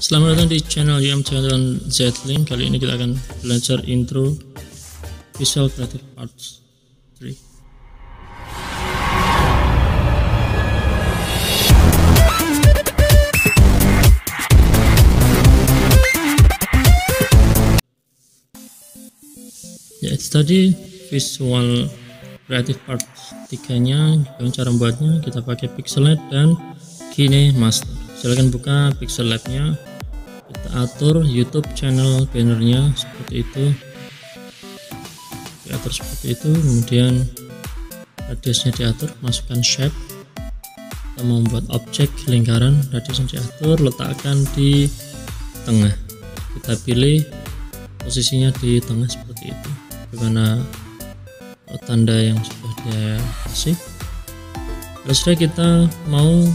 Selamat datang di channel UM Z-Link. Kali ini kita akan belajar intro Visual Creative Arts 3. Ya, itu tadi Visual Creative Arts 3-nya. Cara membuatnya kita pakai Pixelate dan KineMaster. Silahkan buka Pixel Lab-nya. Kita atur YouTube channel bannernya seperti itu, diatur seperti itu, kemudian radiusnya diatur, masukkan shape. Kita mau membuat objek lingkaran, radiusnya diatur, letakkan di tengah. Kita pilih posisinya di tengah seperti itu, bagaimana tanda yang sudah dia kasih. Kalau sudah, kita mau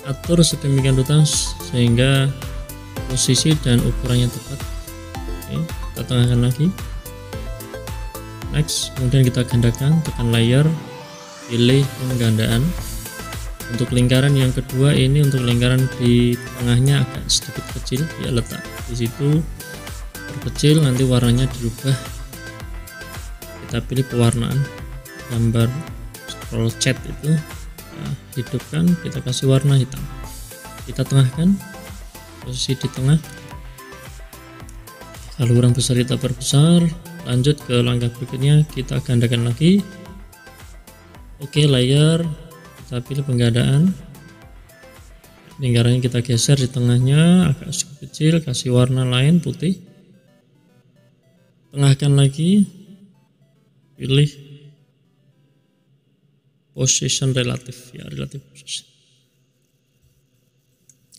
atur sedemikian rupa sehingga posisi dan ukurannya tepat. Oke, kita tengahkan lagi. Next, kemudian kita gandakan, tekan layer, pilih penggandaan. Untuk lingkaran yang kedua ini, untuk lingkaran di tengahnya agak sedikit kecil, ya letak di situ, perkecil, nanti warnanya dirubah. Kita pilih pewarnaan, gambar scroll chat itu, hidupkan, kita kasih warna hitam, kita tengahkan, posisi di tengah. Kalau kurang besar kita perbesar. Lanjut ke langkah berikutnya, kita gandakan lagi. Oke, layer, kita pilih penggandaan, lingkarannya kita geser di tengahnya agak sedikit kecil, kasih warna lain putih, tengahkan lagi, pilih position relatif, ya relatif position.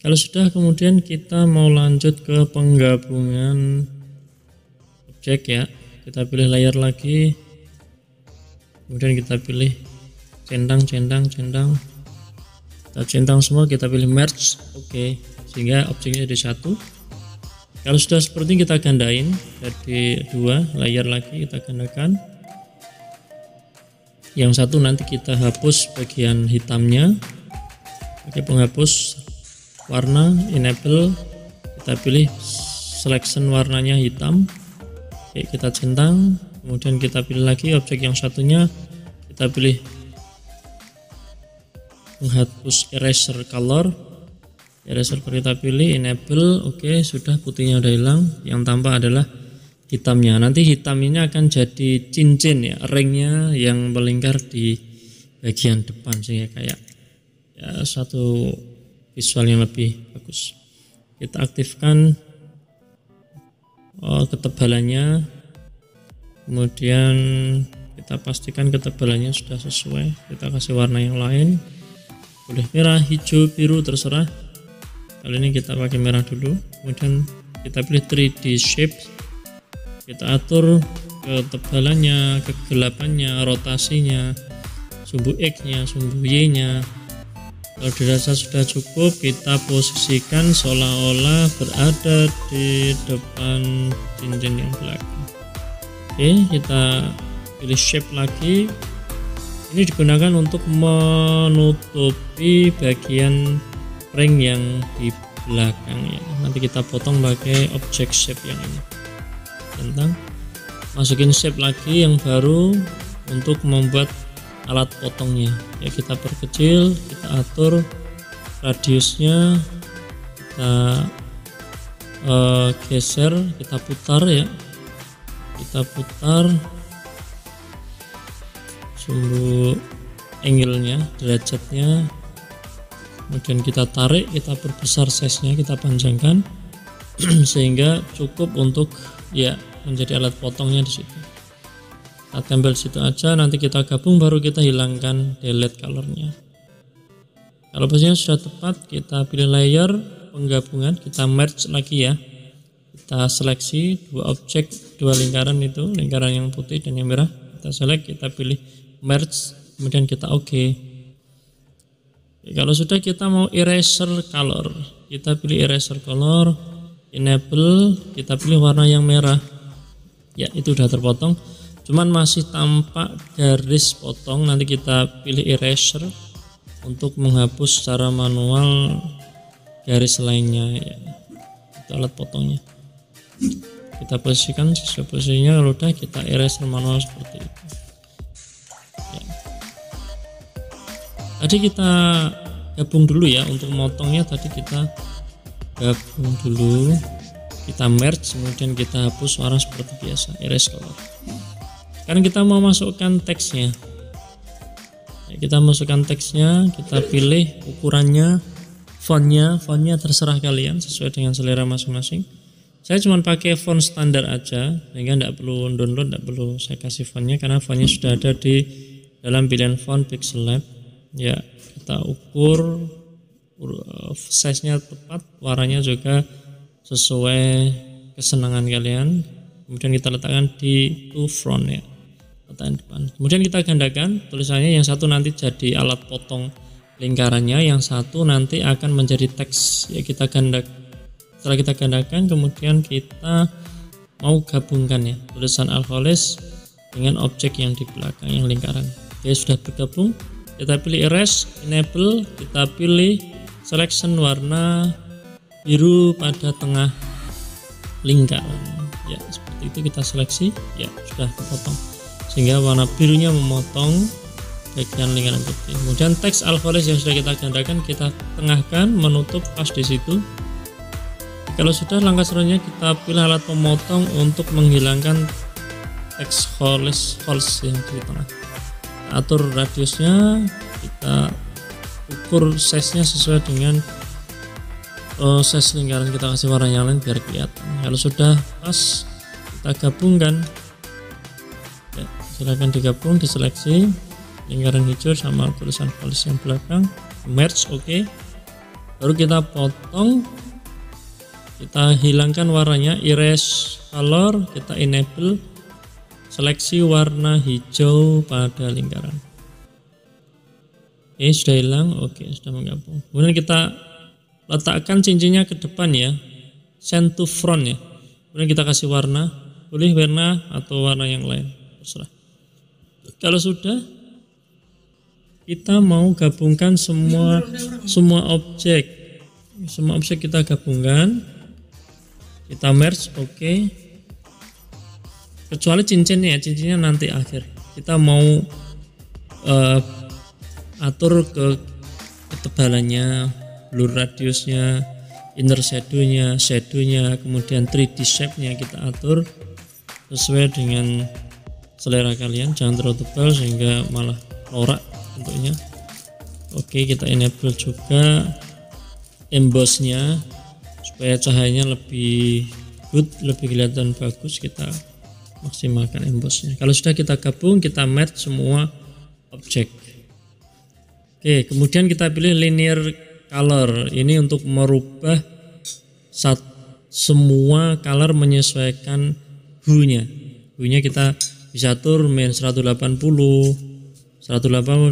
Kalau sudah, kemudian kita mau lanjut ke penggabungan objek ya. Kita pilih layer lagi, kemudian kita pilih centang, kita centang semua, kita pilih merge. Oke, sehingga objeknya jadi satu. Kalau sudah seperti ini, kita gandain jadi dua, layer lagi kita gandakan. Yang satu nanti kita hapus bagian hitamnya, pakai penghapus warna, enable, kita pilih selection warnanya hitam. Oke, kita centang, kemudian kita pilih lagi objek yang satunya, kita pilih menghapus eraser color, kita pilih enable. Oke, sudah, putihnya udah hilang, yang tampak adalah hitamnya. Nanti hitam ini akan jadi cincin ya, ringnya yang melingkar di bagian depan, sehingga kayak ya satu visual yang lebih bagus. Kita aktifkan ketebalannya, kemudian kita pastikan ketebalannya sudah sesuai. Kita kasih warna yang lain, boleh merah, hijau, biru, terserah. Kali ini kita pakai merah dulu. Kemudian kita pilih 3D shape, kita atur ketebalannya, kegelapannya, rotasinya, sumbu X-nya, sumbu Y-nya. Kalau dirasa sudah cukup, kita posisikan seolah-olah berada di depan cincin yang belakang. Oke, kita pilih shape lagi. Ini digunakan untuk menutupi bagian ring yang di belakang ya. Nanti kita potong pakai object shape yang ini. Tentang masukin shape lagi yang baru untuk membuat alat potongnya ya. Kita perkecil, kita atur radiusnya, kita geser, kita putar ya, kita putar sumbu angle-nya, derajatnya, kemudian kita tarik, kita perbesar size-nya, kita panjangkan sehingga cukup untuk ya menjadi alat potongnya di situ. Kita tempel situ aja, nanti kita gabung, baru kita hilangkan delete colornya. Kalau posisinya sudah tepat, kita pilih layer, penggabungan, kita merge lagi ya. Kita seleksi dua objek, dua lingkaran itu, lingkaran yang putih dan yang merah. Kita select, kita pilih merge, kemudian kita oke. Kalau sudah, kita mau eraser color, kita pilih eraser color, enable, kita pilih warna yang merah. Ya, itu udah terpotong. Cuman masih tampak garis potong, nanti kita pilih eraser untuk menghapus secara manual garis lainnya ya, itu alat potongnya. Kita posisikan sesuai posisinya. Kalau udah kita eraser manual seperti itu ya. Tadi kita gabung dulu ya, untuk motongnya tadi kita gabung dulu, kita merge, kemudian kita hapus warna seperti biasa, erase color. Sekarang kita mau masukkan teksnya ya, kita masukkan teksnya, kita pilih ukurannya, fontnya terserah kalian sesuai dengan selera masing-masing. Saya cuma pakai font standar aja, sehingga tidak perlu download, tidak perlu saya kasih fontnya, karena fontnya sudah ada di dalam pilihan font Pixel Lab ya. Kita ukur size-nya tepat, warnanya juga sesuai kesenangan kalian. Kemudian kita letakkan di to front ya, letakkan depan. Kemudian kita gandakan tulisannya, yang satu nanti jadi alat potong lingkarannya, yang satu nanti akan menjadi teks ya. Kita gandakan. Setelah kita gandakan, kemudian kita mau gabungkan ya, tulisan alkoholis dengan objek yang di belakang, yang lingkaran. Oke, sudah bergabung. Kita pilih erase, enable, kita pilih selection warna biru pada tengah lingkaran ya, seperti itu kita seleksi ya, sudah kepotong, sehingga warna birunya memotong bagian lingkaran putih. Kemudian teks alkoholis yang sudah kita gandakan, kita tengahkan, menutup pas di situ. Kalau sudah, langkah selanjutnya kita pilih alat pemotong untuk menghilangkan teks holes yang di tengah. Atur radiusnya, kita ukur size-nya sesuai dengan size lingkaran, kita kasih warna yang lain biar kelihatan. Kalau sudah pas, kita gabungkan ya, silakan digabung, diseleksi lingkaran hijau sama tulisan polis yang belakang, merge, oke. Baru kita potong, kita hilangkan warnanya, erase color, kita enable, seleksi warna hijau pada lingkaran. Oke, sudah hilang, oke, sudah menggabung. Kemudian kita letakkan cincinnya ke depan ya, send to front ya. Kemudian kita kasih warna, pilih warna atau warna yang lain, terserah. Kalau sudah, kita mau gabungkan semua objek kita gabungkan. Kita merge, oke. Kecuali cincinnya nanti akhir. Kita mau atur ke ketebalannya, blur radiusnya, inner shadownya, kemudian 3D shape-nya kita atur sesuai dengan selera kalian. Jangan terlalu tebal sehingga malah norak bentuknya. Oke, kita enable juga emboss-nya supaya cahayanya lebih good, lebih kelihatan bagus. Kita maksimalkan emboss-nya. Kalau sudah kita gabung, kita merge semua objek. Oke, kemudian kita pilih linear color. Ini untuk merubah semua color menyesuaikan hue-nya. Hue-nya kita bisa atur min 180,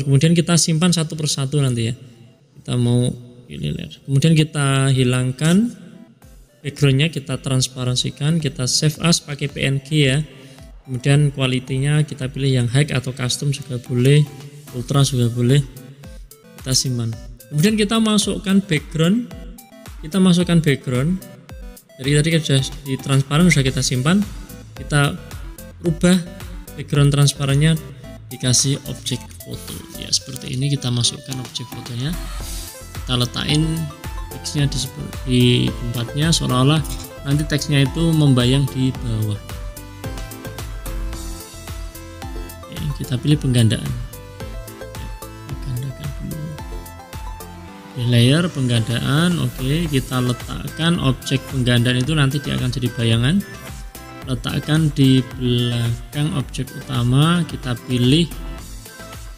kemudian kita simpan satu persatu nanti ya. Kita mau pilih layer. Kemudian kita hilangkan backgroundnya, kita transparansikan, kita save as pakai PNG ya. Kemudian kualitinya kita pilih yang high atau custom juga boleh, ultra juga boleh. Kita simpan. Kemudian kita masukkan background. Jadi tadi sudah di transparan, sudah kita simpan. Kita ubah background transparannya, dikasih objek foto ya, seperti ini. Kita masukkan objek fotonya, kita letakin teksnya di tempatnya, seolah-olah nanti teksnya itu membayang di bawah. Oke, kita pilih penggandaan. Gandakan dulu. Di layer penggandaan, oke, kita letakkan objek penggandaan itu, nanti dia akan jadi bayangan. Letakkan di belakang objek utama, kita pilih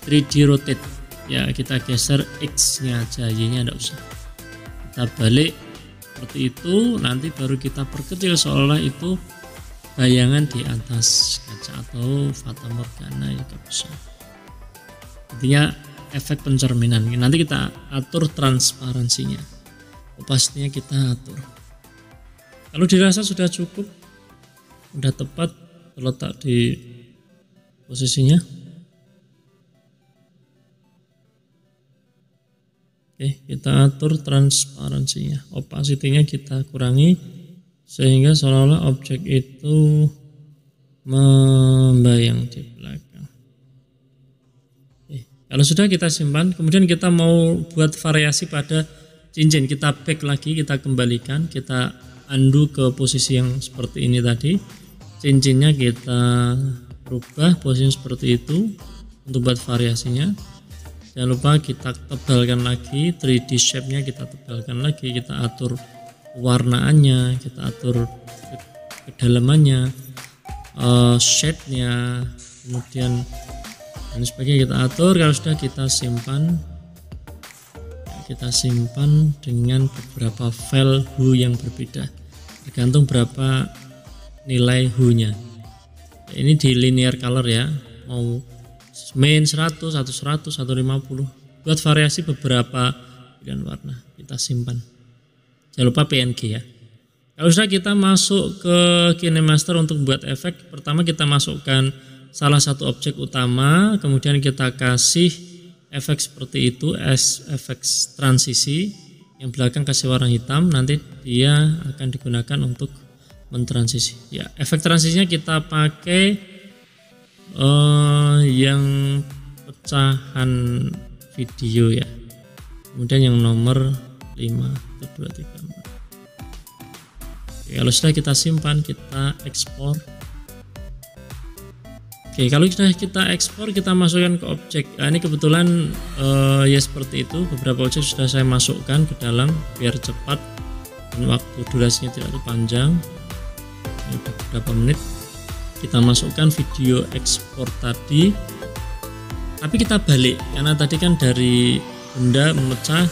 3D rotate ya, kita geser X-nya aja, Y-nya enggak usah. Kita balik seperti itu, nanti baru kita perkecil seolah itu bayangan di atas kaca atau fata morgana juga bisa. Intinya efek pencerminan. Nanti kita atur transparansinya, opacity-nya kita atur. Kalau dirasa sudah cukup, sudah tepat terletak di posisinya, Oke, kita atur transparansinya, opacity-nya kita kurangi sehingga seolah-olah objek itu membayang di belakang. Oke, kalau sudah kita simpan, kemudian kita mau buat variasi pada cincin, kita back lagi, kita kembalikan, kita undo ke posisi yang seperti ini tadi. Cincinnya kita rubah posisi seperti itu untuk buat variasinya. Jangan lupa kita tebalkan lagi 3D shape-nya, kita tebalkan lagi, kita atur warnaannya, kita atur kedalamannya, shade-nya, kemudian dan sebagainya kita atur. Kalau sudah kita simpan dengan beberapa file hue yang berbeda, tergantung berapa nilai hue-nya. Ini di linear color ya, mau main 100 atau 100 atau 50, buat variasi beberapa pilihan warna, kita simpan. Jangan lupa PNG ya. Kalau sudah kita masuk ke KineMaster untuk buat efek, pertama kita masukkan salah satu objek utama, kemudian kita kasih efek seperti itu, efek transisi, yang belakang kasih warna hitam, nanti dia akan digunakan untuk mentransisi. Ya, efek transisinya kita pakai yang pecahan video ya, kemudian yang nomor 5, 1, 2, 3, 4. Oke, kalau sudah kita simpan, kita ekspor. Oke, kalau sudah kita ekspor, kita masukkan ke objek. Nah, ini kebetulan ya seperti itu, beberapa objek sudah saya masukkan ke dalam biar cepat dan waktu durasinya tidak terlalu panjang. Ini beberapa menit. Kita masukkan video ekspor tadi, tapi kita balik karena tadi kan dari benda memecah,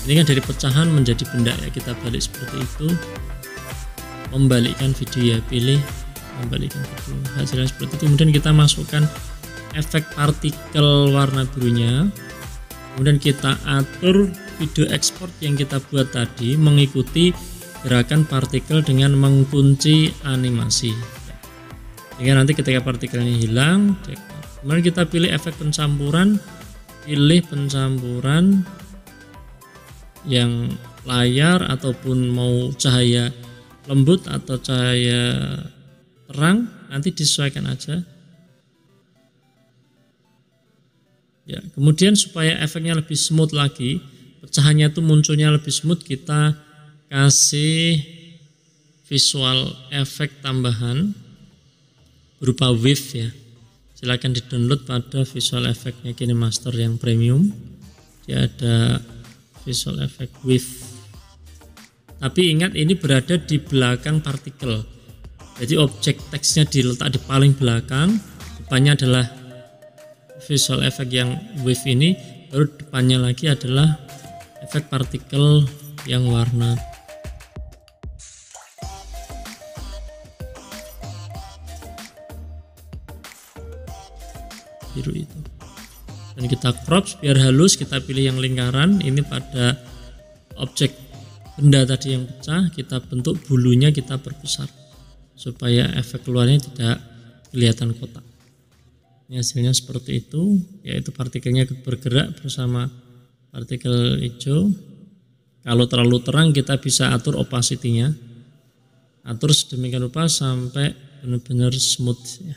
ini kan dari pecahan menjadi benda ya, kita balik seperti itu, membalikkan video ya, pilih membalikkan video, hasilnya seperti itu. Kemudian kita masukkan efek partikel warna birunya, kemudian kita atur video ekspor yang kita buat tadi mengikuti gerakan partikel dengan mengunci animasi. Sehingga nanti ketika partikelnya hilang, kemudian kita pilih efek pencampuran, pilih pencampuran yang layar ataupun mau cahaya lembut atau cahaya terang, nanti disesuaikan aja. Ya, kemudian supaya efeknya lebih smooth lagi, pecahannya itu munculnya lebih smooth, kita kasih visual efek tambahan berupa wave ya. Silahkan di-download pada visual efeknya KineMaster yang premium. Dia ada visual effect wave. Tapi ingat, ini berada di belakang partikel. Jadi objek teksnya diletak di paling belakang, depannya adalah visual effect yang wave ini, baru depannya lagi adalah efek partikel yang warna biru itu. Dan kita crop biar halus, kita pilih yang lingkaran. Ini pada objek benda tadi yang pecah, kita bentuk bulunya, kita perbesar supaya efek keluarnya tidak kelihatan kotak. Ini hasilnya seperti itu, yaitu partikelnya bergerak bersama partikel hijau. Kalau terlalu terang kita bisa atur opacity-nya, atur sedemikian rupa sampai benar-benar smooth ya.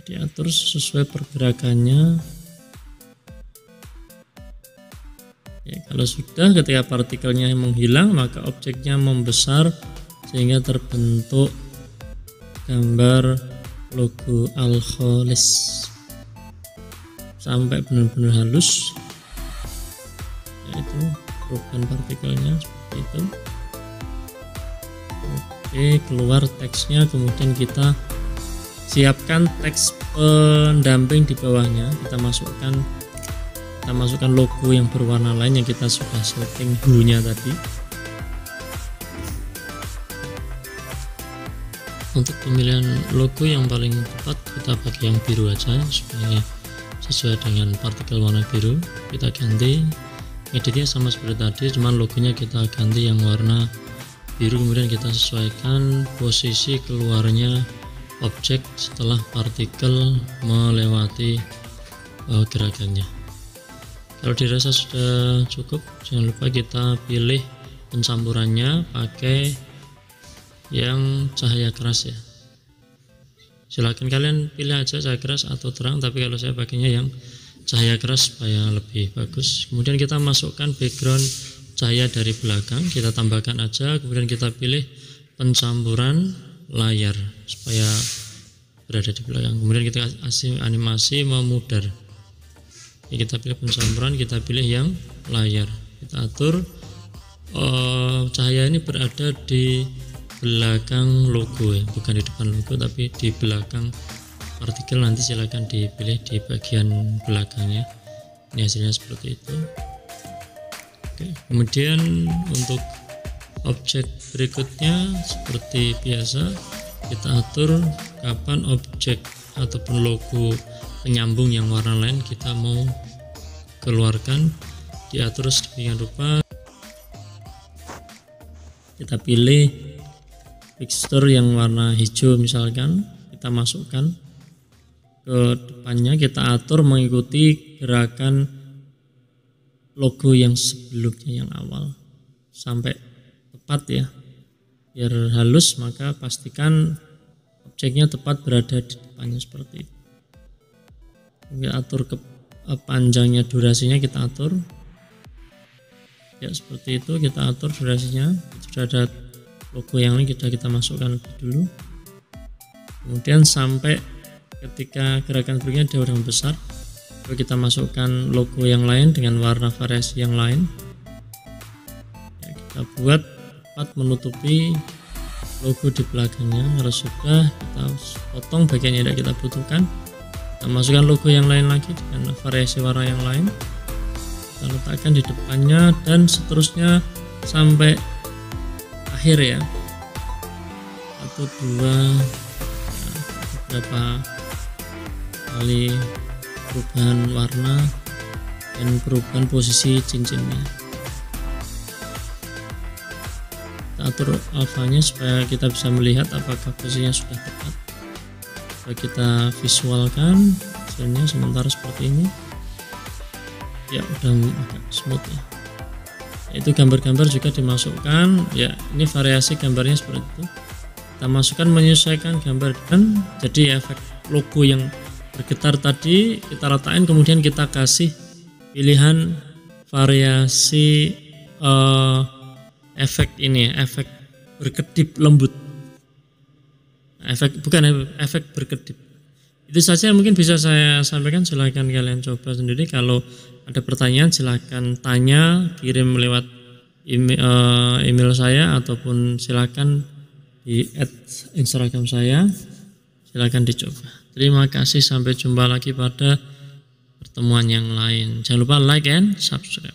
Diatur sesuai pergerakannya ya. Kalau sudah, ketika partikelnya menghilang, maka objeknya membesar sehingga terbentuk gambar logo Alkholis sampai benar-benar halus, yaitu perubahan partikelnya seperti itu. Oke, keluar teksnya, kemudian kita siapkan teks pendamping di bawahnya. Kita masukkan logo yang berwarna lain yang kita sudah setting hue-nya tadi. Untuk pemilihan logo yang paling tepat, kita pakai yang biru aja supaya sesuai dengan partikel warna biru. Kita ganti, editnya sama seperti tadi, cuman logonya kita ganti yang warna biru. Kemudian kita sesuaikan posisi keluarnya objek setelah partikel melewati gerakannya. Kalau dirasa sudah cukup, jangan lupa kita pilih pencampurannya pakai yang cahaya keras ya. Silakan kalian pilih aja cahaya keras atau terang, tapi kalau saya pakainya yang cahaya keras supaya lebih bagus. Kemudian kita masukkan background cahaya dari belakang, kita tambahkan aja, kemudian kita pilih pencampuran layar supaya berada di belakang. Kemudian kita kasih animasi memudar. Kita pilih pencampuran, kita pilih yang layar, kita atur cahaya ini berada di belakang logo ya, bukan di depan logo tapi di belakang partikel. Nanti silakan dipilih di bagian belakangnya. Ini hasilnya seperti itu. Oke, kemudian untuk objek berikutnya seperti biasa kita atur kapan objek ataupun logo penyambung yang warna lain kita mau keluarkan, diatur sedemikian rupa. Kita pilih fixture yang warna hijau misalkan, kita masukkan ke depannya, kita atur mengikuti gerakan logo yang sebelumnya yang awal sampai tepat ya, biar halus. Maka pastikan objeknya tepat berada di depannya seperti itu. Kita atur ke panjangnya, durasinya kita atur ya seperti itu. Kita atur durasinya, sudah ada logo yang lain kita masukkan lebih dulu. Kemudian sampai ketika gerakan berikutnya dia udah besar, lalu kita masukkan logo yang lain dengan warna variasi yang lain ya, kita buat tepat menutupi logo di belakangnya. Kalau sudah, kita potong bagian yang tidak kita butuhkan, kita masukkan logo yang lain lagi dengan variasi warna yang lain, kita letakkan di depannya dan seterusnya sampai akhir ya, 1, 2 ya, beberapa kali perubahan warna dan perubahan posisi cincinnya. Kita atur alfanya supaya kita bisa melihat apakah posisinya sudah tepat. Coba kita visualkan hasilnya sementara seperti ini ya, udah agak smooth ya. Itu gambar-gambar juga dimasukkan ya, ini variasi gambarnya seperti itu. Kita masukkan menyesuaikan gambar dan jadi efek logo yang bergetar tadi kita letakkan, kemudian kita kasih pilihan variasi efek ini, efek berkedip lembut. Efek berkedip. Itu saja mungkin bisa saya sampaikan, silahkan kalian coba sendiri. Kalau ada pertanyaan silahkan tanya, kirim lewat email saya ataupun silahkan di @Instagram saya, silahkan dicoba. Terima kasih, sampai jumpa lagi pada pertemuan yang lain. Jangan lupa like and subscribe.